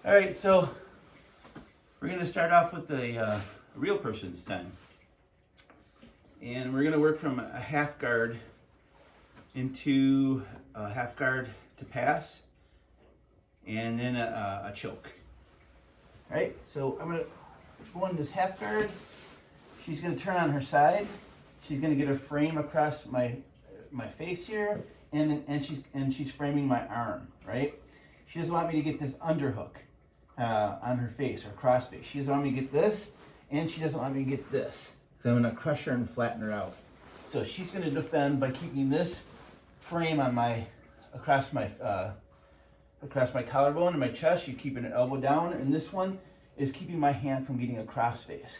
All right, so we're going to start off with a real person this time. And we're going to work from a half guard into a half guard to pass, and then a choke. All right, so I'm going to go in this half guard. She's going to turn on her side. She's going to get her frame across my face here, and she's framing my arm, right? She doesn't want me to get this underhook on her face or cross face. She doesn't want me to get this, and she doesn't want me to get this. So I'm going to crush her and flatten her out. So she's going to defend by keeping this frame on across my collarbone and my chest. She's keeping her elbow down, and this one is keeping my hand from getting a cross face.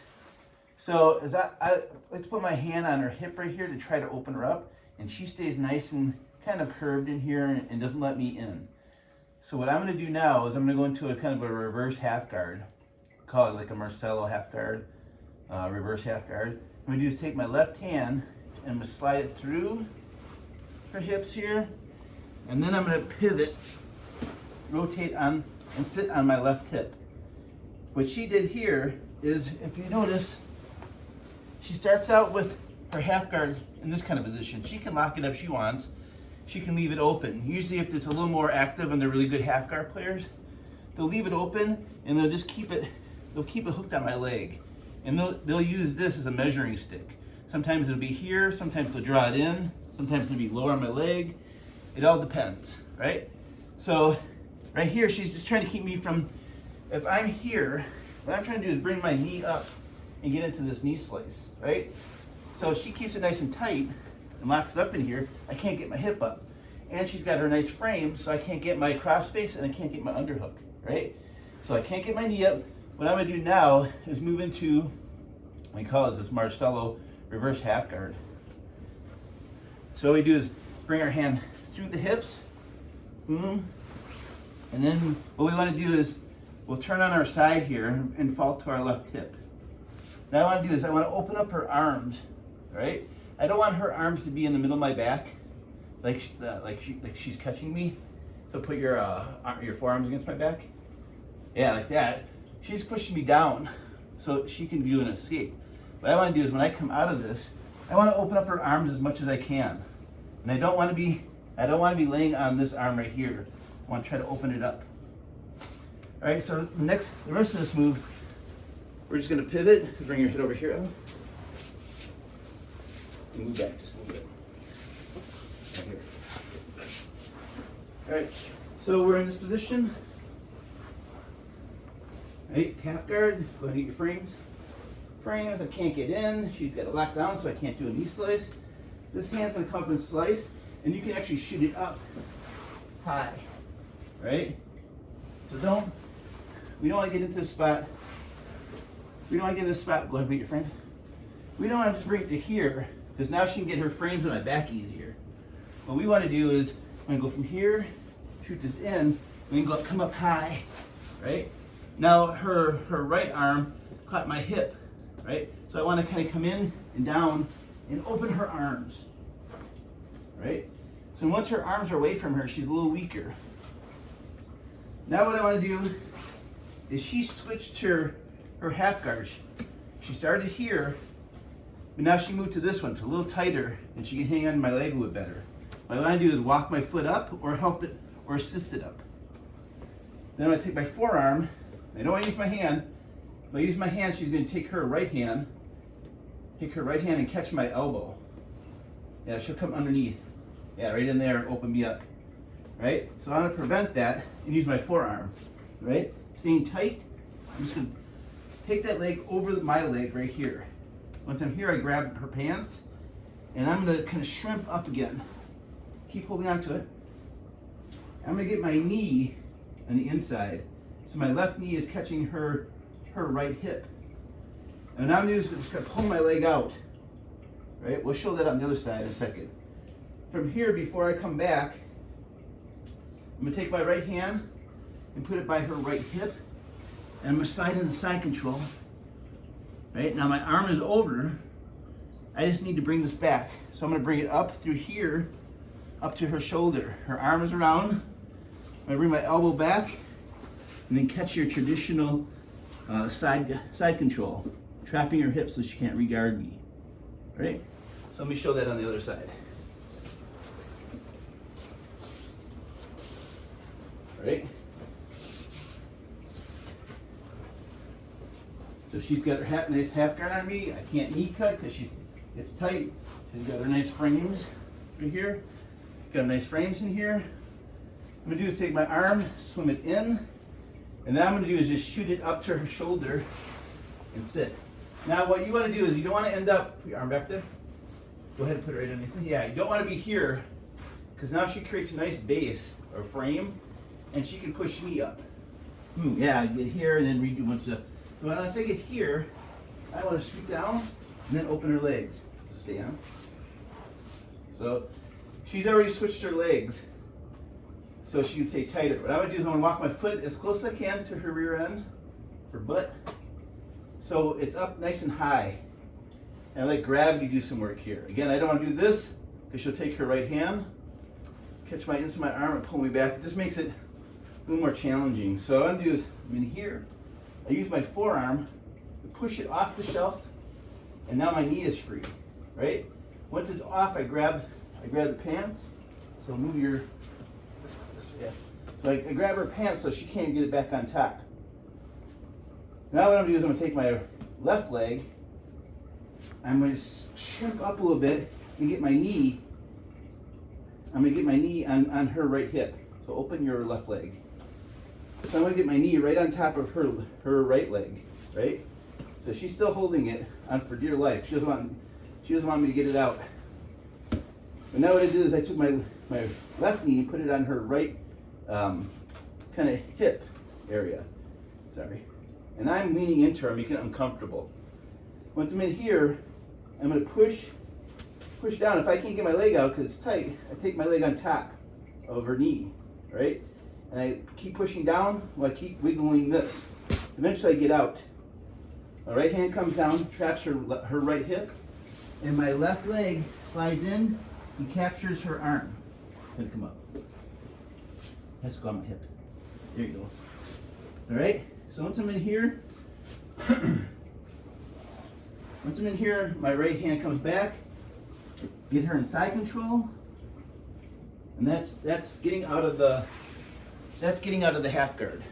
So as I like to put my hand on her hip right here to try to open her up, and she stays nice and kind of curved in here and doesn't let me in. So what I'm going to do now is I'm going to go into a kind of a reverse half guard. Call it like a Marcelo half guard, reverse half guard. What I'm going to do is take my left hand and I'm going to slide it through her hips here, and then I'm going to pivot, rotate on, and sit on my left hip. What she did here is, if you notice, she starts out with her half guard in this kind of position. She can lock it up if she wants. She can leave it open. Usually if it's a little more active and they're really good half guard players, they'll leave it open and they'll just keep it hooked on my leg. And they'll use this as a measuring stick. Sometimes it'll be here, sometimes they'll draw it in, sometimes it'll be lower on my leg. It all depends, right? So right here, she's just trying to keep me from, if I'm here, what I'm trying to do is bring my knee up and get into this knee slice, right? So if she keeps it nice and tight and locks it up in here, I can't get my hip up. And she's got her nice frame, so I can't get my cross face and I can't get my underhook, right? So I can't get my knee up. What I'm gonna do now is move into, we call this Marcelo reverse half guard. So what we do is bring our hand through the hips, boom, and then what we wanna do is we'll turn on our side here and fall to our left hip. Now what I wanna do is I wanna open up her arms, right? I don't want her arms to be in the middle of my back, like she's catching me. So put your forearms against my back. Yeah, like that. She's pushing me down so she can do an escape. What I want to do is when I come out of this, I want to open up her arms as much as I can. And I don't want to be laying on this arm right here. I want to try to open it up. All right, so the rest of this move, we're just going to pivot, bring your head over here, Ellen. And move back just a little bit. Right here. All right, so we're in this position. Right, half guard, go ahead and get your frames. Frames, I can't get in. She's got it locked down, so I can't do a knee slice. This hand's gonna come up and slice, and you can actually shoot it up high, right? So we don't wanna get into this spot. We don't wanna get in this spot, go ahead and beat your frame. We don't wanna just bring it to here, because now she can get her frames on my back easier. What we wanna do is, I'm gonna go from here, shoot this in, we can come up high, right? Now her right arm caught my hip, right? So I want to kind of come in and down and open her arms, right? So once her arms are away from her, she's a little weaker. Now what I want to do is she switched her half guard. She started here, but now she moved to this one. It's a little tighter, and she can hang on to my leg a little better. What I want to do is walk my foot up or help it or assist it up. Then I'm going to take my forearm. I don't want to use my hand. If I use my hand, she's going to take her right hand and catch my elbow. Yeah, she'll come underneath. Yeah, right in there, open me up. Right? So I'm going to prevent that and use my forearm. Right? Staying tight. I'm just going to take that leg over my leg right here. Once I'm here, I grab her pants, and I'm going to kind of shrimp up again. Keep holding on to it. I'm going to get my knee on the inside. So my left knee is catching her right hip. And now I'm just going to pull my leg out. Right? We'll show that on the other side in a second. From here, before I come back, I'm going to take my right hand and put it by her right hip. And I'm going to slide in the side control. Right? Now my arm is over. I just need to bring this back. So I'm going to bring it up through here, up to her shoulder. Her arm is around. I'm going to bring my elbow back. and then catch your traditional side control, trapping her hips so she can't re-guard me. All right? So let me show that on the other side. All right? So she's got her nice half guard on me. I can't knee cut because it's tight. She's got her nice frames right here. Got her nice frames in here. What I'm gonna do is take my arm, swim it in, and then I'm gonna do is just shoot it up to her shoulder and sit. Now what you wanna do is you don't wanna end up, put your arm back there. Go ahead and put it right underneath. Yeah, you don't wanna be here, because now she creates a nice base or frame, and she can push me up. Yeah, get here and then redo once the. So once I get here, I want to scoot down and then open her legs. So stay on. So she's already switched her legs, so she can stay tighter. What I'm going to do is I'm going to walk my foot as close as I can to her rear end, her butt, so it's up nice and high. And I let gravity do some work here. Again, I don't want to do this because she'll take her right hand, catch my inside my arm and pull me back. It just makes it a little more challenging. So what I'm going to do is I'm in here. I use my forearm to push it off the shelf, and now my knee is free, right? Once it's off, I grab the pants. So move your, this way. So I grab her pants so she can't get it back on top. Now what I'm gonna do is I'm gonna take my left leg, I'm gonna shrink up a little bit and get my knee, I'm gonna get my knee on her right hip. So open your left leg. So I'm going to get my knee right on top of her right leg, right? So she's still holding it on for dear life. She doesn't want me to get it out. But now what I did is I took my left knee and put it on her right kind of hip area. Sorry. And I'm leaning into her, I'm making it uncomfortable. Once I'm in here, I'm going to push down. If I can't get my leg out because it's tight, I take my leg on top of her knee, right? And I keep pushing down while I keep wiggling this. Eventually I get out. My right hand comes down, traps her right hip, and my left leg slides in and captures her arm. Gonna come up. Has to go on my hip. There you go. All right. So once I'm in here, my right hand comes back. Get her in side control, and that's getting out of the half guard.